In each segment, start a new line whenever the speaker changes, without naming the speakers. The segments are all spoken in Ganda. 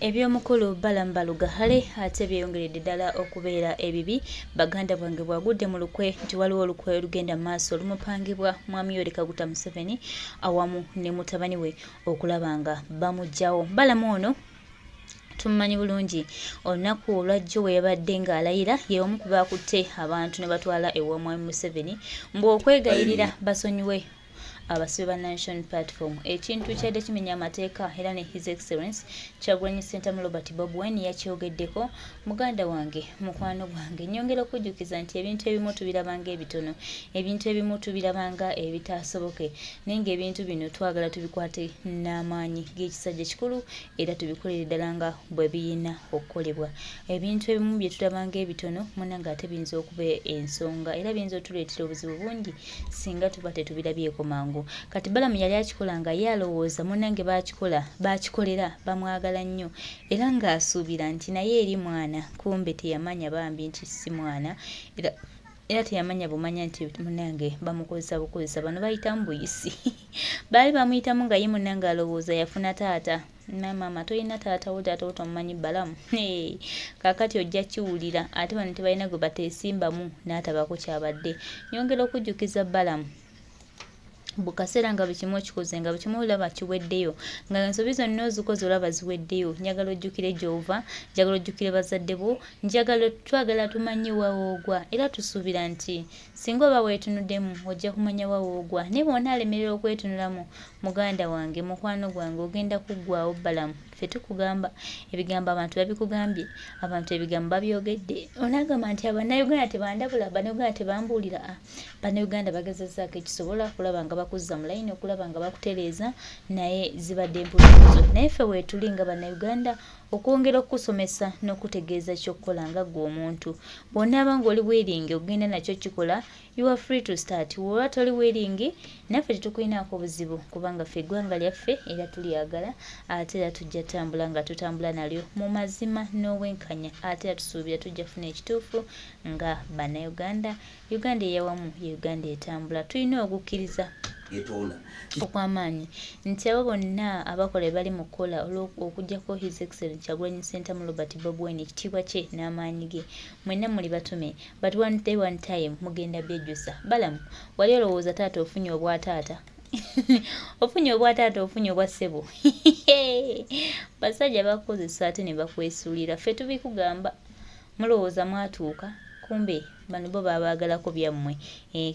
Ebyomukulu Balamu Balugahale ate byeyongeredde ddala okubeera ebibi. Baganda bwange Bwagude mu lukwe nti waliwo olukwe olugenda mu maaso olumupangibwa Mwami Yoweri Kaguta Museveni awamu ne mutabani we okulaba nga bamuggyawo. Balamu ono tumumanyi bulungi, olunaku olwajjo we yabadde ng'alayira ye omu ku baakutte abantu ne batwala ewa Mwami Museveni mbu okwegayirira basonyiwe abasibe ba National Platform. Ekintu kyadde kimenya amateeka era ne His Excellence Kyagulanyi Ssentamu Robert Bob Wine yakyogeddeko. Muganda wange, mukwano gwange, nyongera okujjukiza nti ebintu ebimu tubirabanga ebitono, ebintu ebimu tubirabanga ebitaasoboke, naye ng'ebintu bino twagala tubikwate n'amaanyi g'ekisajja kikulu era tubikolere ddala nga bwe biyina okukolebwa. Ebintu ebimu bye tulabanga ebitono munnange ate biyinza okuba ensonga era biyinza otuleetera obuzibu bungi singa tuba tetubirabyeko mangu. Kati Balamu yali akikola nga ye alowooza munnange baakikolera bamwagala nnyo era ng'asuubira nti naye eri mwana, kumbe teyamanya bambi nti si mwana era teyamanya bumanya nti munnange bamukozesa bukozesa. Bano bayitamu buyisi baali bamuyitamu nga ye munnange alowooza yafuna taata. Maama toyina taata wo, taata wo tomumanyi Balamu. Kaakati ojja kiwulira ate bano tebalina gwe bateesimbamu n'atabako kyabadde. Nyongera okujjukiza Balamu bukaseera nga buli kimu okikoze nga buli kimu olaba kiweddeyo nga ensobi zonna ozikoze olaba ziweddeyo. Njagala ojjukire gy'ova, njagala ojjukire bazadde bo, twagala tumanye wawoogwa era tusuubira nti singa oba weetunuddemu ojja kumanya wawoogwa. Ne bw'ona alemerera okwetunulamu muganda wange, mukwano gwange, ogenda kuggwaawo Balamu. Ffe tukugamba ebigambo abantu babikugambye, abantu ebigambo babyogedde. Onagamba nti Abannayuganda tebandabula, Bannayuganda tebambuulira. Bannayuganda bagezezzaako ekisobola kulaba nga bakuzza mu layini, okulaba nga bakutereeza, naye zibadde empulirizo. Naye ffe weetuli nga Bannayuganda okwongera okukusomesa n'okutegeeza ky'okkola nga ggwe omuntu. Bw'onaaba ng'oli weeringi ogenda nakyo kikola, you are free to start. Bw'oba toli weeringi naffe tetukulinaako buzibu kubanga ffe eggwanga lyaffe era tulyagala ate era tujja tambula nga tutambula nalyo mu mazima n'obwenkanya ate era tusuubira tujja kufuna ekituufu nga Bannayuganda. Uganda eyawamu ye Uganda etambula. Tulina okukkiriza okw'amaanyi nti abo bonna abakola bali mu kukola okuggyako His Excellence Kyagulanyi Ssentamu Robert Bob Wine ekitiibwa kye n'amaanyi ge, mwenna muli batume, but one day one time mugenda byejjusa. Balamu wali olowooza taata ofunye obwataata ofunye obwataata ofunye obwa ssebo basajja bakozesa ate ne bakwesuulira. Ffe tubikugamba mulowooza mwatuuka, kumbe bano bo babaagalako byammwe.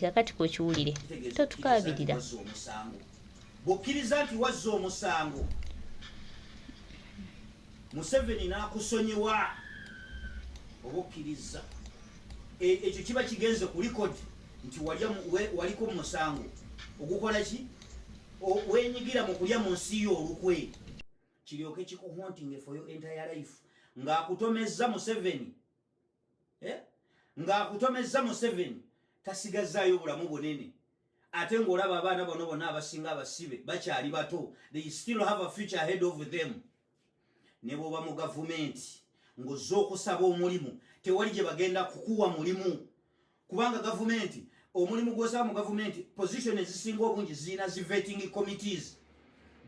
Kakati kokiwulire totukaabirira.
Bw'okkiriza nti wazza omusango Museveni n'akusonyiwa oba okkiriza ekyo kiba kigenze ku likodi nti waliko musango ogukola ki wenyigira mu kulya mu nsi yo olukwe kiryoke kikuhontinge for your entire life ng'akutomezza Museveni ng'akutomezza Museveni tasigazaayo bulamu bunene ate ng'olaba abaana bano bonna abasinga abasibe bakyali bato, they still have a future ahead of them. Ne bw'oba mu gavumenti ng'ozze okusaba omulimu tewali gye bagenda kukuwa mulimu kubanga gavumenti omulimu gw'osaba mu gavumenti position ezisinga obungi zirina zi vetting committees.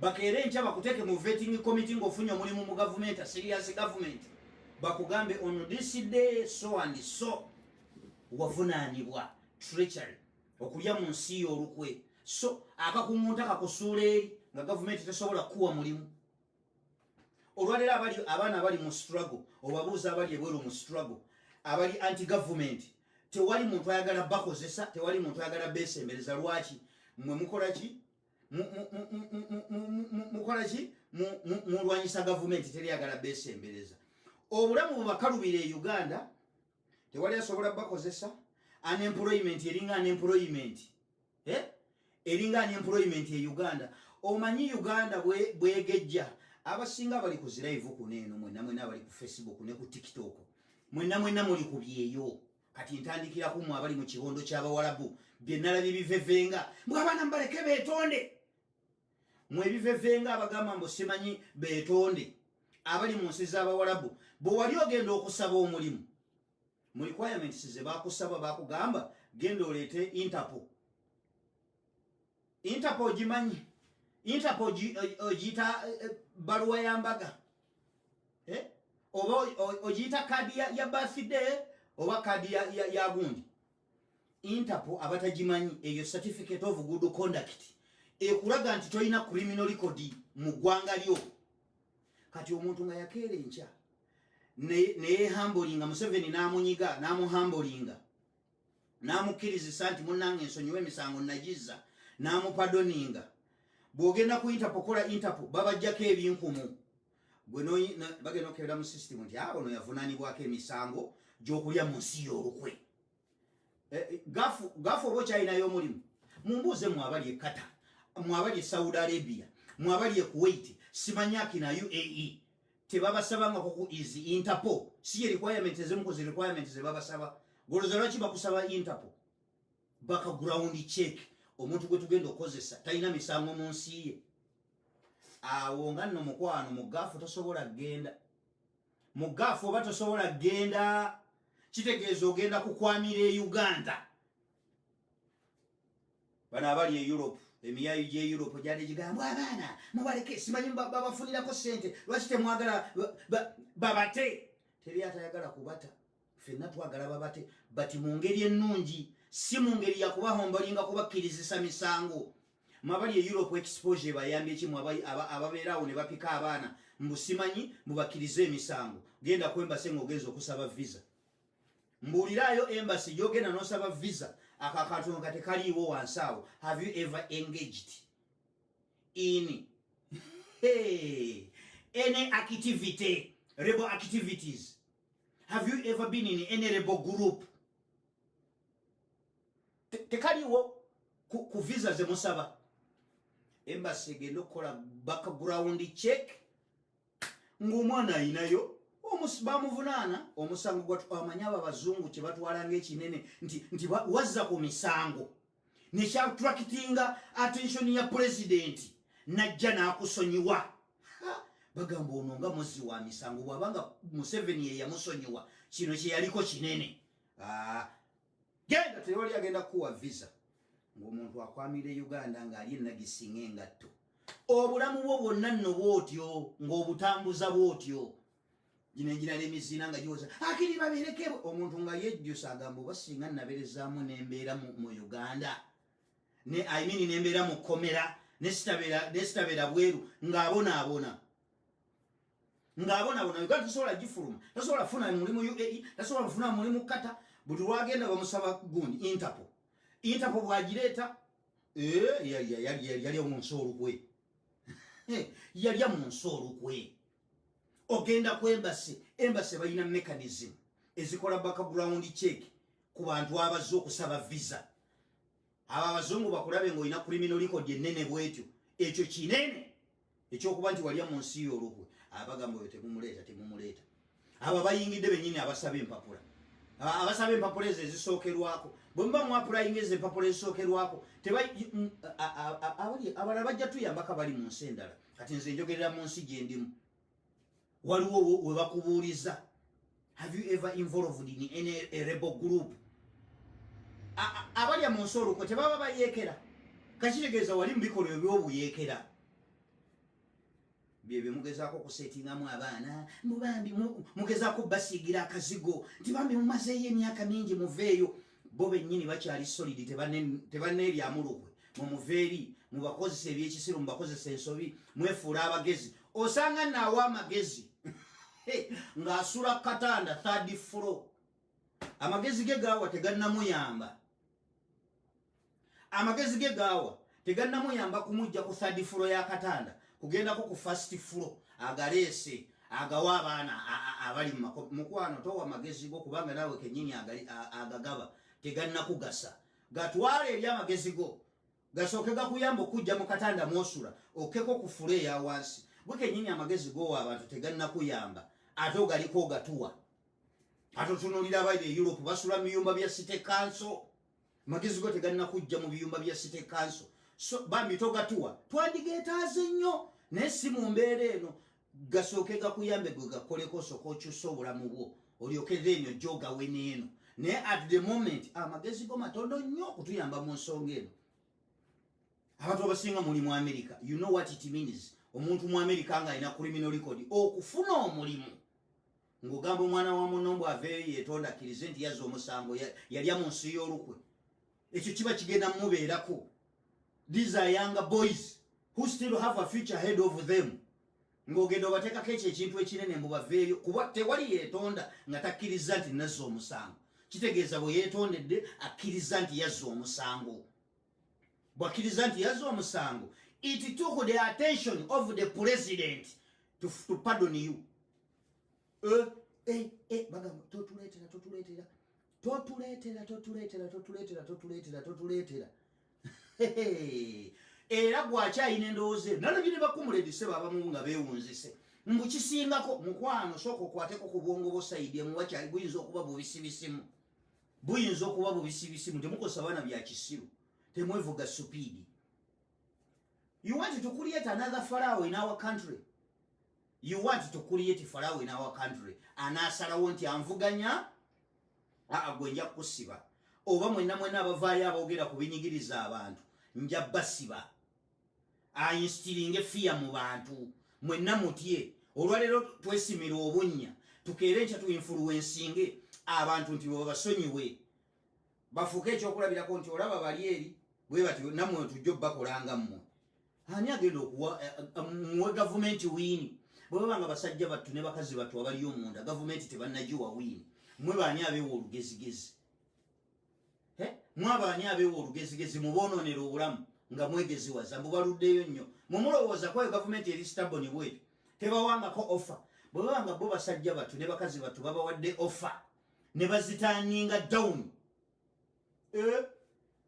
Bakeere enkya bakuteeke mu vetting committee ng'ofunye omulimu mu gavumenti, a serious government, bakugambe on this day so and so wavunaanibwa treachery okulya mu nsi yo olukwe, so akakuŋŋunta kakusuula eri nga gavumenti tesobola kukuwa mulimu. Olwaleero abaana abali mu struggle obabuuza abali ebweru mu struggle abali anti government, tewali muntu ayagala bakozesa, tewali muntu ayagala beesembereza. Lwaki? Mmwe mukola ki? Mukola ki? Mulwanyisa gavumenti teriyagala beesembereza. Obulamu bubakalubira e Uganda, tewali asobola bakozesa. Unemployment eringa unemployment eringa unemployment e Uganda. Omanyi Uganda bwegejja abasinga bali ku ziraivu kuneeno, mwenna abali ku Facebook ne ku TikTok, mwenna muli ku byeyo. Kati ntandikira ku mwe abali mu kibondo ky'Abawarabu bye nalabye bivevenga mbwe abaana mbaleke beetonde, mwe bivevenga abagamba mbu simanyi beetonde abali mu nsi z'Abawarabu. Bwe wali ogenda okusaba omulimu mu requirements ze bakusaba bakugamba genda oleete Interpol gimanyi, Interpol ogiyita baluwa ya mbaga. oba ogiyita kadi ya birthday oba kadi ya gundi. Interpol abatagimanyi eyo certificate of good conduct ekulaga nti toyina criminal record mu ggwanga lyo. Kati omuntu nga yakeera enkya ne hambolinga Museveni n'amunyiga n'amuhambolinga n'amukkiriza nti munnange ensonyiwa emisango nagiza n'amupadoninga. Bw'ogenda ku Interpol kola Interpol babajjako ebinkumu bagenda okebera mu system nti ono yavunaanibwako emisango gy'okulya mu nsi y'olukwe. Gafu oba okyalinayo omulimu mumbuuze mwabali e Qatar, mwabali e Saudi Arabia, mwabali e Kuwait, simanyaki na UAE tebabasabangako ku easy Interpol si ye requirement ezimu ku zi requirement ze babasaba. Goloza lwaki bakusaba Interpol? Background check omuntu gwe tugenda okozesa talina misango mu nsi ye. Awo nga nno mukwano mu gafu tosobola genda. Mu gafu oba tosobola genda kitegeeza ogenda kukwamira e Uganda. Bano abali e Europe emiyayo gye Europe gyali gigambwa abaana mubaleke simanyi babafunirako ssente lwaki temwagala babate. Teri atayagala kubata, ffenna twagala babate bati mu ngeri ennungi si mu ngeri yakubahombolinga kubakkirizisa misango. Mabali e Europe exposure bayambye ekimu ababeerawo ne bapika abaana mbusimanyi mubakkirize emisango. Genda ku embassy ng'ogenza okusaba visa. Mbulirayo embassy gy'ogenda n'osaba visa akakatongo kate kaliiwo wansi awo. Have you ever engaged in any activity, rebel activities? Have you ever been in any rebel group? Tekaliiwo ku visa ze musaba. Embassy egenda okukola background check ng'omwana ayinayo bamuvunaana omusango gwamanya abazungu kye batwalanga ekinene nti wazza ku misango nekyattractinga attention ya president najja n'akusonyiwa. Bagamba ono nga muzzi wa misango bw'abanga Museveni ye yamusonyiwa kino kye yaliko kinene. Genda tewali agenda kuwa visa ng'omuntu akwamira e Uganda ng'ali enagisinga engatto. Obulamu bwo bwonna nno bw'otyo ng'obutambuza bw'otyo. Ginenjina n'emizina nga giwoza akiri baberekebwe. Omuntu nga yejjusa agamba oba singa naberezaamu nembeera mu Uganda nembeera mu kkomera nesitabeera bweru ng'abonaabona. Uganda tosobola gifuluma, tosobola kufuna mulimu UAE, tosobola kufuna mulimu Qatar. Buli lwagenda bamusaba gundi Interpol bwagireeta yalya mu nsi olukwe. Yalya mu nsi olukwe. Ogenda ku embassy balina mechanism ezikola background check ku bantu abazze okusaba visa. Aba abazungu bakulabe ng'olina criminal record ennene bwetyo ekyo kinene ekyokuba nti walya mu nsi y'olukwe. Abagamba oyo temumuleeta. Aba bayingidde bennyini abasaba empapula. Abasaba empapula ezo ezisookerwako bwe muba mu applying ezo empapula ezisookerwako abalala bajja tuyambako bali mu nsi endala. Kati nze njogerera mu nsi gye ndimu. Waliwo we bakubuuliza have you ever involved in any rebel group? Abalya mu nsi olukwe tebaba bayeekera. Kakitegeeza wali mu bikolwa eby'obuyeekera. Bye mugezaako kusetingamu abaana mubambi mugezaako basiigira akazigo nti bambi mumazeeyo emyaka mingi muveeyo. Bo bennyini bakyali solid tebanneeryamu lukwe. Mumuveeri mubakozesa ebyekisiru mubakozesa ensobi mwefuula abagezi. Osanga naawe amagezi ng'asula katanda 3rd floor. Amagezi ge gaawa tegannamuyamba. Amagezi ge gaawa tegannamuyamba kumujja ku 3rd floor ya katanda kugendako ku 1st floor agaleese agawa abaana abali mukwano towa amagezi go kubanga naawe kennyini agagaba tegannakugasa. Gatwala eri amagezi go gasooke gakuyamba okujja mu katanda mwosula okeko ku fule eya wansi. Gwe kennyini amagezi go abantu tegannakuyamba ate ogaliko ogatuwa. Ate otunuulira abaire e Europe basula mu biyumba bya City Council. Amagezi go tegannakujja mu biyumba bya City Council. So bambi togatuwa twandigeetaaze nnyo naye si mu mbeera eno. Gasooke gakuyambe gwe gakoleko sooka okyusa obulamu bwo olyokere eno gyogawe n'eno. Naye at the moment amagezi go matondo nnyo okutuyamba mu nsonga eno. Abantu abasinga muli mu America, you know what it means. Omuntu mu America nga alina criminal record okufuna omulimu ngugamba omwana wa munombo aveeyo yetonda akkirize nti yazza omusango yalya mu nsi y'olukwe ekyo kiba kigenda mubeerako. These are younger boys who still have a future ahead of them. Ng'ogenda obateekako ekyo ekintu ekinene mbu baveeyo kuba tewali yeetonda nga takkiriza nti nazza omusango. Kitegeeza bwe yeetondedde akkiriza nti yazza omusango. Bw'akkiriza nti yazza omusango, it took the attention of the president to pardon you. Bagamba totuleetera. Era gwakyayina endowooza eyo nalabye ne bakumuledise babamu nga beewunzise mbu kisingako mukwano sooka okwateko ku bwongo bosayidi emu wakyali buyinza okuba bubisibisimu temukosa baana bya kisiru temwevuga supiidi. You want to create another Pharaoh in our country. Anaasalawo nti anvuganya gwe nja kusiba oba mwenna abavaayo aboogera ku binyigiriza abantu nja basiba ayinstiringe fiya mu bantu mwenna mutye. Olwaleero twesimira obunnya tukeere enkya tuinfluensinge abantu nti babasonyiwe bafuuke ekyokulabirako nti olaba bali eri bwe batyo nammwe tujja obbakolanga mmwe. Ani agenda okuwa muwe gavumenti wiini bwe babanga basajja battu ne bakazi battu abaliyo omunda gavumenti tebannagiwa wiini mwe baani abeewa olugezigezi mwabaani abeewa olugezigezi muboononera obulamu nga mwegeziwaza mbubaluddeyo nnyo mumulowooza kwayo gavumenti eri staboni bwetu tebawangako offer bwe babanga bo basajja battu ne bakazi battu babawadde offer ne bazitaninga down.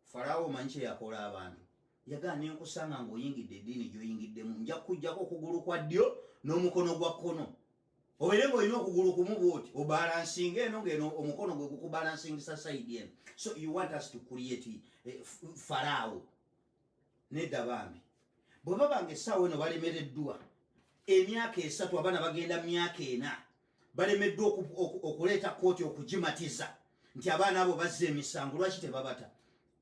Faraawo omanyi kye yakola abantu yagaana enkusanga ng'oyingidde eddiini gy'oyingiddemu nja kujjako okugulu kwa ddyo n'omukono gwa kkono obeere ng'olina okugulu kumu bwoti obalansinga eno ng'eno omukono gwe gukubalansingisa sayidi eno. So you want us to create Faraawo nedda bambi bwe babanga essaawa eno balemereddwa emyaka 3 abaana bagenda myaka 4 balemeddwa okuleeta kooti okugimatiza nti abaana abo bazza emisango. Lwaki tebabata?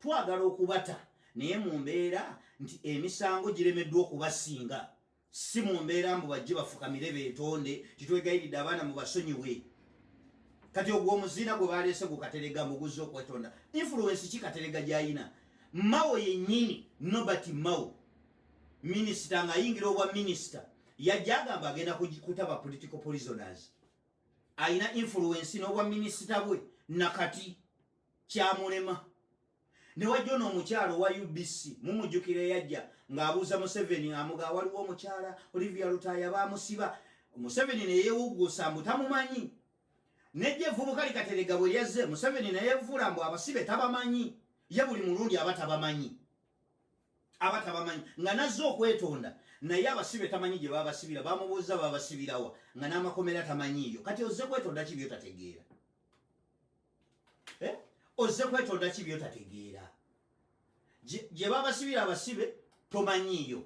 Twagala okubata naye mu mbeera nti emisango giremeddwa okubasinga si mu mbeera mbu bajje bafukamire beetonde titwegayiridde abaana mu basonyiwe. Kati ogw'omuziina gwe baleese gukaterega mbuguzi okwetonda influence ki katerega gy'ayina? Mao yennyini Nobert Mao minisita ng'ayingira obwa minisita yajja agamba agenda kutaba political prisoners. Ayina influence n'obwa minisita bwe nakati kyamulema. Ne wajja n'omukyalo wa UBC mumujjukire yajja ng'abuuza Museveni amuga waliwo omukyala Olivia Lutaya baamusiba. Museveni ne yeewuguusa mbu tamumanyi. Nejje vubuka likaterega bwe lyazze Museveni ne yeevuula mbu abasibe tabamanyi. Ye buli mulundi abatabamanyi nga nazze okwetonda naye abasibe tamanyi gye babasibira bamubuuza babasibirawa nga n'amakomera tamanyiyo. Kati ozze kwetonda ki byotategeera? Ozze kwetonda ki byotategeera? Gye babasibira abasibe tomanyiyo,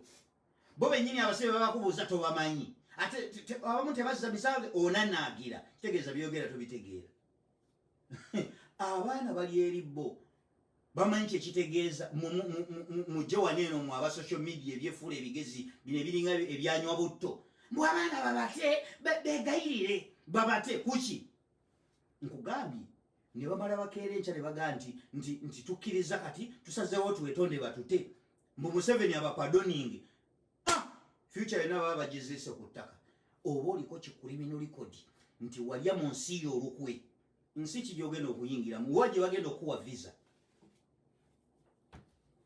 bo bennyini abasibe babakubuuza tobamanyi, ate abamu tebazza misango onanaagira. Kitegeeza byogera tobitegeera. Abaana bali eri bo bamanyi kyekitegeeza mujje waneeno mu aba social media ebyefuula ebigezi bino ebiringa ebyanywa butto mbu abaana babate begayirire babate kuki? Nkugambye ne bamala bakeera enkya ne bagaa nti tukkiriza kati tusazeewo tuwetonde batute mbu Museveni abapadoning. Future yonna baba bagiziise ku ttaka. Oba oliko kikuliminal record nti walya mu nsi y'olukwe, nsi ki gy'ogenda okuyingiramu? Wa gye bagenda okuwa visa?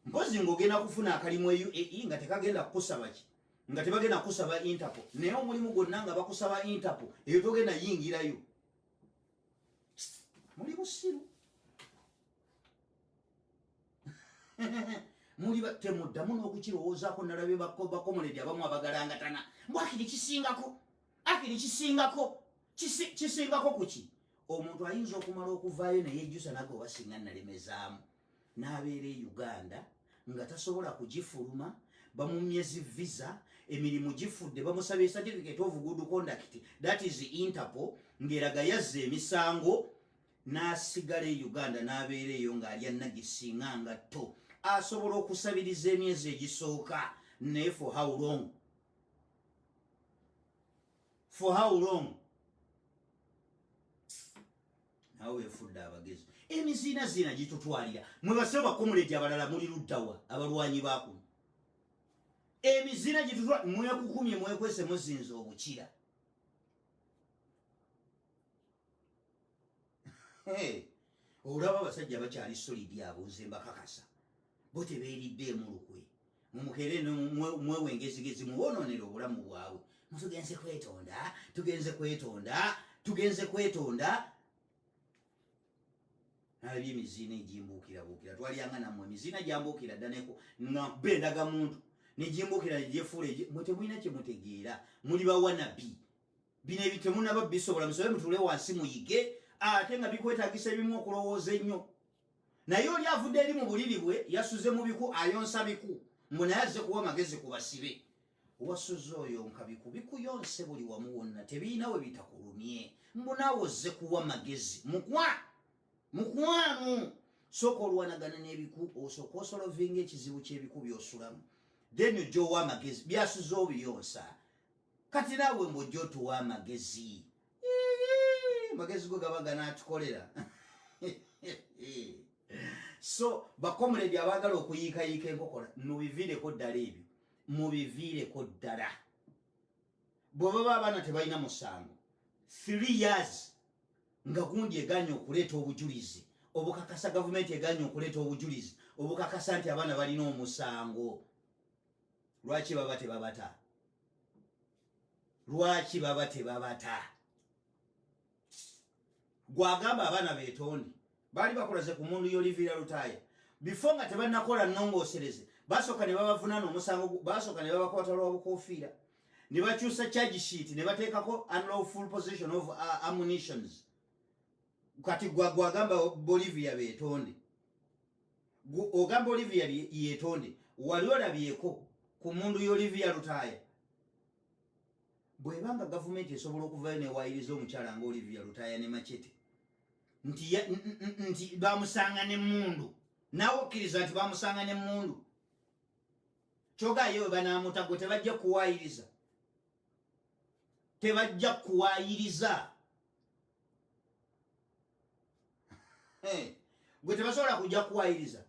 Mpozi ng'ogenda kufuna akalimu UAE nga tekagenda kukusaba ki? Nga tebagenda kukusaba Interpol. Naye omulimu gwonna nga bakusaba Interpol eyo togenda yingirayo. Muli busiru. Muli temuddamu n'okukirowoozaako. Nalabye bakomoledi abamu abagalangatana mbu akiri kisingako kuki? Omuntu ayinza okumala okuvaayo naye ejjusa nago basinga nalemezaamu n'abeera e Uganda nga tasobola kugifuluma, bamumyezi visa, emirimu gifudde, bamusabye certificate of good conduct, that is Interpol, ng'eraga yazze emisango n'asigala e Uganda n'abeera eyo ng'alya nagisinga nga tto. Asobola okusabiriza emyezi egisooka naye for how long? awo efudda abagezi emizina zina gitutwalira mwe basaba comrade abalala muri luddawa abalwanyi bakuno emizina gitutwalira mwekukumye mwekwese muzinza obukira olaba abasajja bakyali solidi abuuze mbakakasa bo tebeeridde emulukwe mumukere mwewengezigezi mubononera obulamu bwabwe mutugenze kwetonda nalabye emizina egimbuukirabuukira twalyanga nammwe emizina gyambuukira dda bendaga muntu negimbuukira negyefuula mwe temulina kyemutegeera muli bawanabi bino ebyo temunaba bisobola musobe mutule wansi muyige ate nga bikwetagisa ebimu okulowooza ennyo naye oli avudde eri mu buliri bwe yasuze mu biku ayonsa biku mbu naye azze kuwa amagezi ku basibe owasuze oyo nka biku bikuyonse buli wamu wonna tebiina we bitakulumye mbu naawe ozze kuwa amagezi mukwano sooka olwanagana n'ebiku osooka osolovinga ekizibu ky'ebiku by'osulamu then ojja owa amagezi byasuze obiyonsa kati naawe mbwojja otuwa amagezi magezi go gaba ganatukolera so bakomredi abagala okuyiikayiika enkokora mubiviireko ddala ebyo mubiviireko ddala bwebaba abaana tebalina musango 3 years nga gundi eganya okuleeta obujulizi obukakasa gavumenti eganya okuleeta obujulizi obukakasa nti abaana balina omusango lwaki baba tebabata gwagamba abaana betonde bali bakolaze ku mundu y'olivira lutaya before nga tebanakola nnongoosereze basooka ne babavunaana omusango basooka ne babakwata lw'obukofiira ne bakyusa charge sheet ne bateekako unlawful possession of ammunitions kati gwagamba Bolivia betonde ogamba Olivia yetonde wali olabyeko ku mundu y'olivia lutaya bwebanga gavumenti esobola okuvayo newayiriza omukyala nga Olivia lutaya ne machete nti bamusanga n'emmundu naawe okkiriza nti bamusanga n'emmundu kyogayo we banaamuta gwe tebajja kuwaayiriza gwe tebasobola kujja kuwaayiriza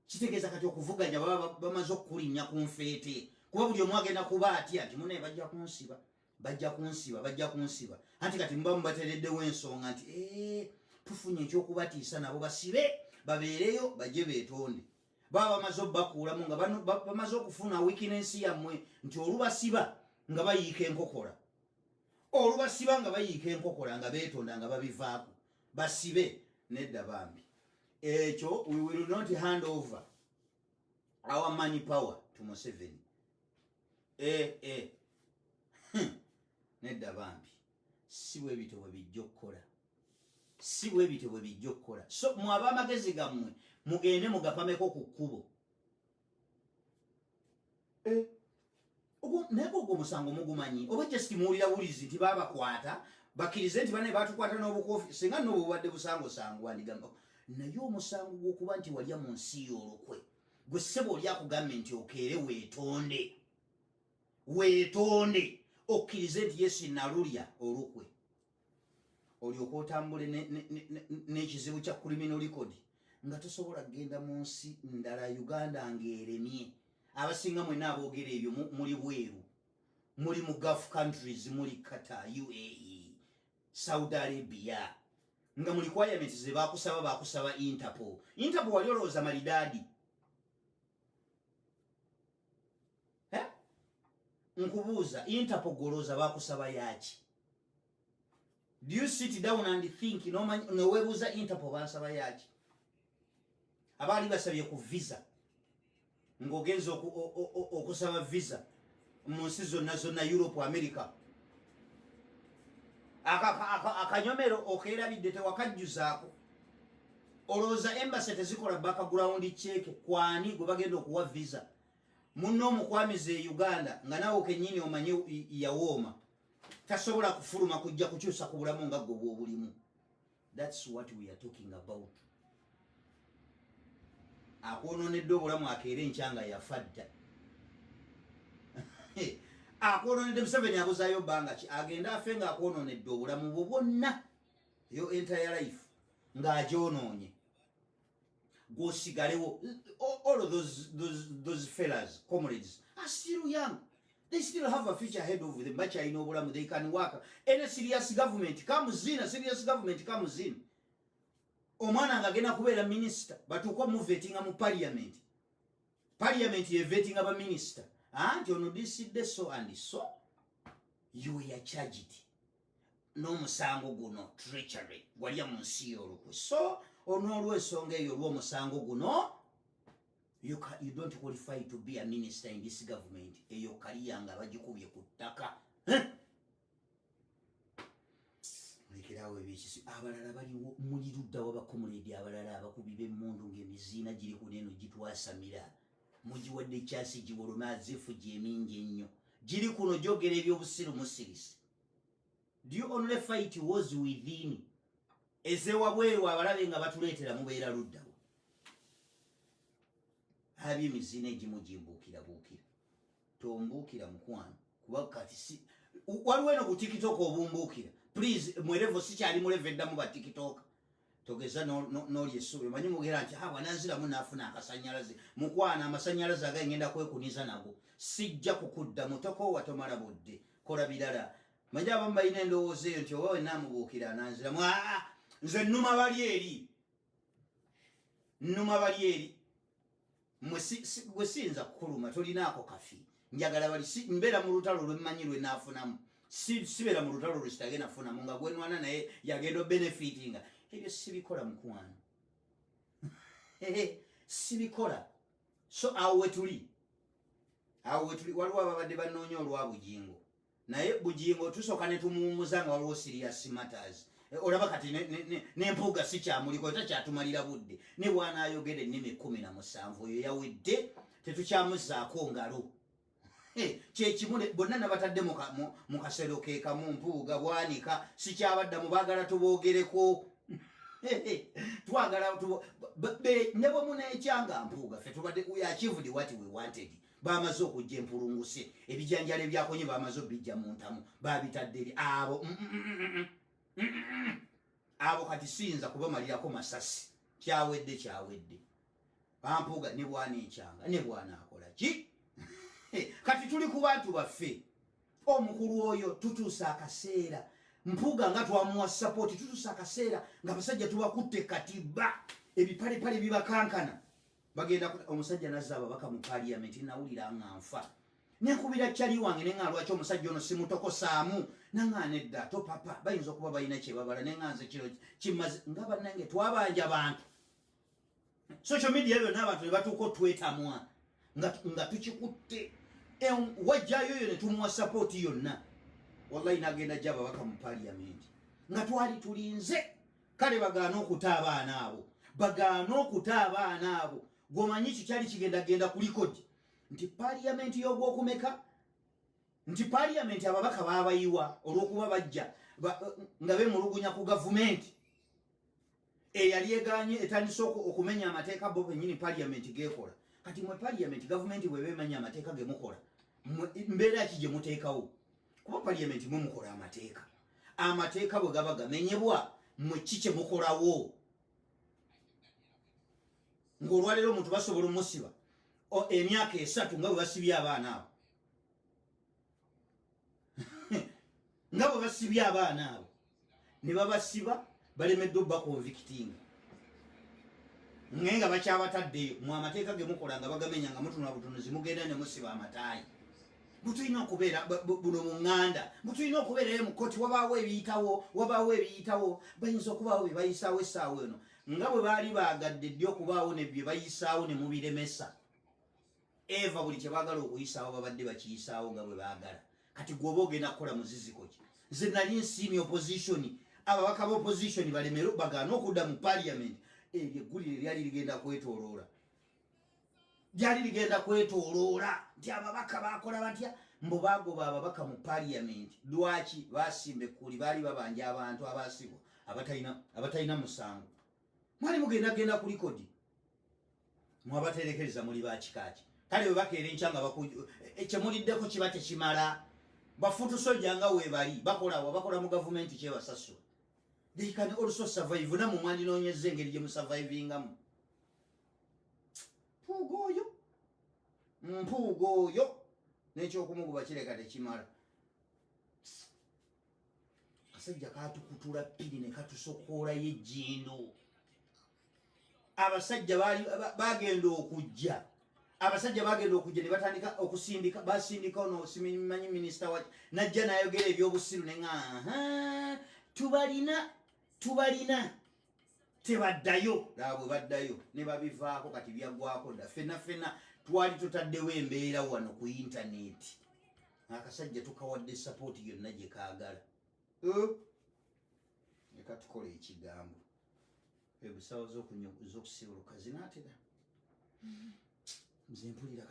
kitegeeza kati okuvuganya baba bamaze okulinnya ku nfeete kuba buli omu agenda kuba atya nti munaye bajja kunsiba anti kati muba mubatereddewo ensonga nti tufunye ekyokubatiisa nabo basibe babeereyo bajje beetonde baba bamaze obbakuulamu nga bamaze okufuna wikinensi yammwe nti olubasiba nga bayiika enkokora nga beetonda nga babivaako basibe nedda bambi ekyo we will not hand over our money power to Museveni nedda bambi si bwe bito bwe bijja okukola so mwaba amagezi gammwe mugende mugapameko ku kkubo naye ogwo omusango mugumanyi oba just muwulira bulizi nti babakwata bakkirize nti bane batukwata n'obukofi singa nno bwebubadde busangosango wandigamba naye omusango gw'okuba nti walya mu nsi y'olukwe gwe ssebo oli akugambye nti okeere weetonde okkirize nti yesi nalulya olukwe olyoka otambule n'ekizibu kya criminal record nga tosobola kgenda mu nsi ndala Uganda ng'eremye abasinga mwenna aboogera ebyo muli bweru muli mu Gulf countries muli Qatar, UAE, Saudi Arabia nga muli requirements ze bakusaba Interpol wali olowooza malidaadi nkubuuza Interpol golooza bakusaba yaki? Do you sit down and think nowebuuza Interpol bansaba yaki? abaali basabye ku visa ng'ogenza okusaba visa mu nsi zonna Europe, America akanyomero okeerabidde tewakajjuzaako olowooza embassy tezikola background check kwani gwe bagenda okuwa visa munno omukwamiza e Uganda nga naawe kennyini omanye yawooma tasobola kufuluma kujja kukyusa ku bulamu nga gwe bw'obulimu. That's what we are talking about. Akwononedde obulamu akeera enkyanga yafadda akwononedde Museveni abuzaayo bbanga ki agenda afe nga akwononedde obulamu bwo bwonna your entire life nga ajonoonye gwosigalewo. All of those fellas, comrades, are still young. They still have a future ahead of them. Bachayina obulamu, they can work. Any serious government comes in, omwana nga agenda kubeera minister batuuka mu vetting mu parliament ye vetting aba minister anti ono disidde so and so you were charged n'omusango guno treachery walya mu nsi y'olukwe, so onoolw'ensonga eyo olw'omusango guno you don't qualify to be a minister in this government. Eyo kaliya nga bagikubye ku ttaka. Lekerawo ebikisi abalala baliwo muli ludda w'abakomuledi abalala abakubi b'emmundu ng'emiziina giri ku neno gitwasamira mugiwadde ekyasi giwoloma azifu gyemingi ennyo giri kuno gyogera ebyobusiru musirisi. Do you only fight wars within? Ezewabweru abalabe nga batuleetera mubeera luddawo. Habi emizina egimu gimbuukira tombuukira mukwano kuba kati waliwo eno ku TikTok obumbuukira. Please mwerevo sikyali mulevo eddamu ba TikTok togeza n'oli essuubi manyi mugera nti bwananziramu naafuna akasanyalaze mukwana amasanyalaze agangenda kwekuniza nago sijja kukudda mutoko watomala budde kola birala. Manyi abamu balina endowooza eyo nti oba wenna mubuukira ananziramu nze nnuma bali eri gwe siyinza kukuluma tolinaako kafi njagala bali mbeera mu lutalo lwemmanyi lwe naafunamu sibeera mu lutalo lwe sitage nafunamu nga gwenwana naye yagenda benefitinga ebyo sibikola mukwano sibikola. So awo wetuli waliwo ababadde banoonya olwa bugingo naye bugingo tusooka ne tumuwumuza nga waliwo serious matters. Olaba kati n'empuuga sikyamuliko takyatumalira budde ne bw'anaayogera ennimi 17 eyo yawedde tetukyamuzaako ngalo. Kyekimu bonna nabatadde mu kasero ke kamu mpuuga bwanika sikyabaddamu baagala tuboogereko twagala ne bwe muneekyanga mpuuga ffe tubadde we achieved what we wanted. Bamaze okujja empulunguse ebijanjalo ebyakonye bamaze obijja mu ntamu babitadde eri abo kati siyinza kubamalirako masasi kyawedde bampuuga ne bwaneekyanga ne bwanaakola ki kati tuli ku bantu baffe omukulu oyo tutuusa akaseera mpuuga nga twamuwa support tutuusa akaseera nga basajja tubakutte katiba ebipalepale bibakankana bagenda omusajja nazza ababaka mu parliament nawulira nga nfa nekubira kyali wange nenga lwaki omusajja ono simutokosaamu nanga nedda to papa bayinza okuba balina kyebabala nenga nze kino kimaze nga bannange twabanja abantu social media ebyo n'abantu ne batuuka otwetamwa nga tukikutte wajjayo yo ne tumuwa support yonna wallahi nagenda gya ababaka mu parliament nga twali tulinze kale bagaana okuta abaana abo gwomanyi kikyali kigendagenda ku likodi nti parliament y'ogwokumeka nti parliament ababaka baabayiwa olw'okuba bajja nga bemulugunya ku gavumenti eyali eganye etandise okumenya amateeka bo bennyini parliament gekola. Kati mwe parliament gavumenti bwe bemanya amateeka gemukola mbeera ki gye muteekawo kuba parliament mwe mukola amateeka bwe gaba gamenyebwa mwe ki kye mukolawo ng'olwaleero omuntu basobola omusiba emyaka 3 nga bwe basibye abaana abo nga bwe basibye abaana abo ne babasiba balemedde obba convicting nga bakyabataddeyo mu amateeka gemukola nga bagamenya nga mutuna butunuzi mugenda ne musiba amataayi mutulina okubeera buno mu ŋŋanda mutulina okubeerayo mu koti wabaawo ebiyitawo bayinza okubaawo bye bayisaawo essaawa eno nga bwe baali baagadde ddi okubaawo ne bye bayisaawo ne mubiremesa eva buli kye baagala okuyisaawo babadde bakiyisaawo nga bwe baagala. Kati gwoba ogenda kukola muziziko ki? Nze nali nsiimye opposition ababaka b'opposition balemere bagaana okudda mu parliament eryo eggulire lyali ligenda kwetoloola nti ababaka bakola batya mbu bagoba ababaka mu parliament. Lwaki? Basimba ekkuli baali babanja abantu abaasibwa abatalina musango. Mwali mugenda ku likodi mwabaterekereza muli bakikaaki kale bwe bakeera enkyanga kyemuliddeko kiba tekimala bafutusojja nga weebali bakola mu gavumenti kyebasasula they can also survive. Na mumwandi nonyeze engeri gye musurvivingamu. Mpuugoyo n'ekyokumuguba kireka tekimala. Kasajja katukutula ppiri ne katusokoola y'ejjindo. Abasajja bagenda okujja. Abasajja bagenda okujja ne batandika okusindika, basindika ono simanyi minisita wa najja n'ayogera ebyobusiru ne nga tubalina tebaddayo. Laabwe baddayo ne babivaako kati byaggwako dda. Ffenna twali tutaddewo embeera wano ku intaneti. Akasajja tukawadde sapoti yonna gye kaagala. Leka tukole ekigambo. Ebisawo z'okusiwuluka zinaatera. Nze mpulira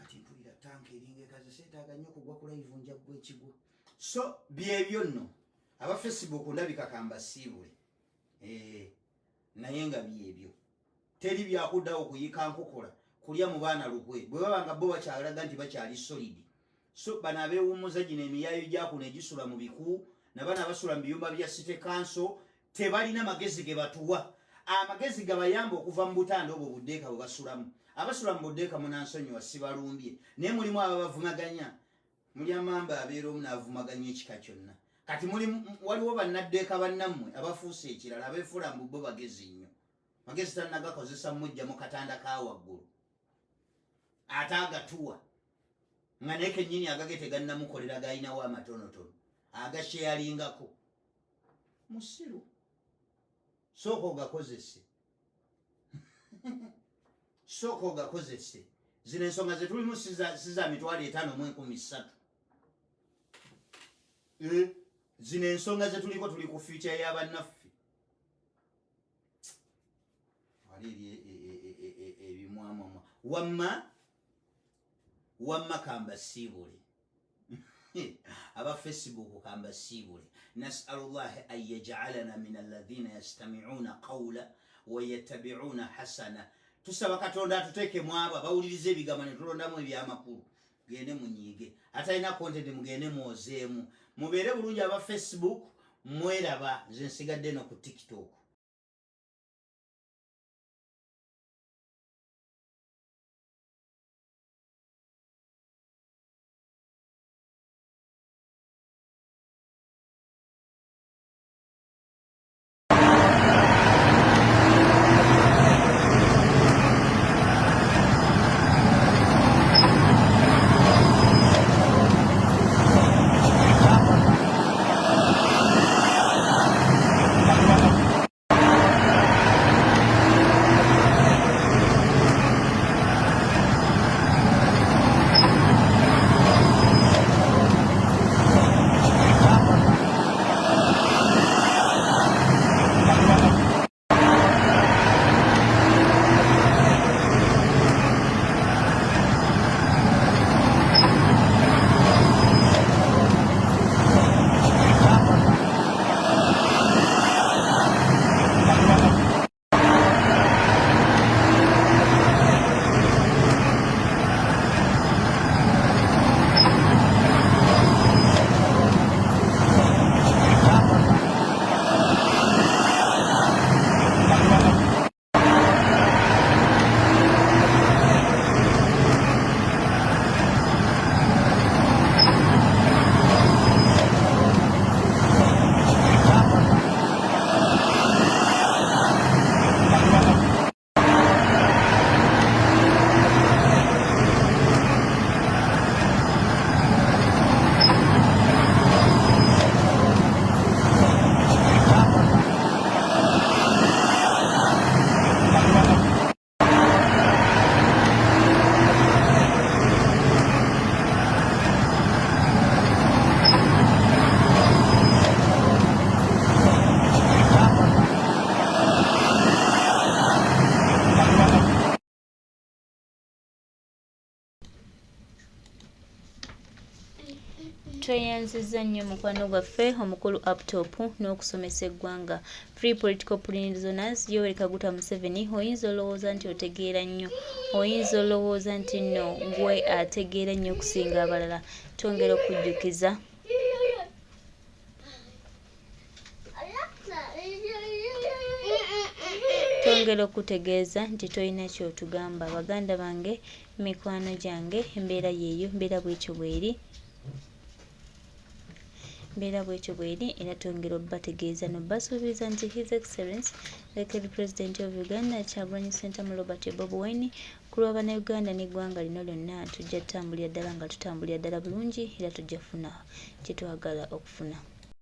tanka eringa ekaze seetaaga nnyo okugwa ku live nja ggwa ekigwa. So byebyo nno aba Facebook ndabika kambasiibule. Naye nga byebyo teri byakuddawo kuyika nkokola kulya mu baana lukwe bwe baba nga bo bakyalaga nti bakyali solid. So bano abeewummuza gino emiyaayo gyakuno egisula mu biku nabana abasula mu biyumba bya city council tebalina magezi ge batuwa. Amagezi gabayamba okuva mu butanda obwo buddeeka bwe basulamu. Abasula mu buddeeka munansonyiwa sibalumbye naye mulimu ababavumaganya. Muli amamba abeera omu n'avumaganya ekika kyonna. Kati waliwo bannaddeeka bannammwe abafuuse ekirala abeefuula mu bo bagezi nnyo. Magezi tannagakozesa mujja mu katanda ka waggulu. Ate agatuwa nga naye kennyini agage tegannamukolera gayinawo amatonotono agasheyalingako. Musiru sooka ogakozese. Sooka ogakozese. Zino ensonga ze tulimu siza mitwalo 5,300. Zino ensonga ze tuliko tuli ku future y'abannaffe. Wali ebimwamwamwa. Wamma kambasiibule. Aba Facebook kambasiibule. Nas'alullahi an yaj'alana min alladhina yastami'una qawla wa yattabi'una hasana. Tusaba Katonda atuteeke mu abo abawuliriza ebigambo ne tulondamu ebyamakulu. Gende munyiige. Atalina content mugende muozeemu. Mubeere bulungi aba Facebook mweraba. Nze nsigadde no ku TikTok.
tweyanziza nnyo mukwano gwaffe omukulu uptop n'okusomesa eggwanga. Free Political Prisoners Yoweri Kaguta Museveni, oyinza olowooza nti otegeera nnyo, oyinza olowooza nti nno gwe ategeera nnyo okusinga abalala. Twongera okujjukiza twongera okutegeeza nti tolina kyotugamba baganda bange mikwano gyange embeera yeeyo mbeera bwekyo bweri era twongera obbategeeza nobasuubiza nti His Excellency the President of Uganda Kyagulanyi Ssentamu Robert Bob Wine ku lwa bannayuganda n'eggwanga lino lyonna tujja tutambulira ddala nga tutambulira ddala bulungi era tujja kufuna kye twagala okufuna.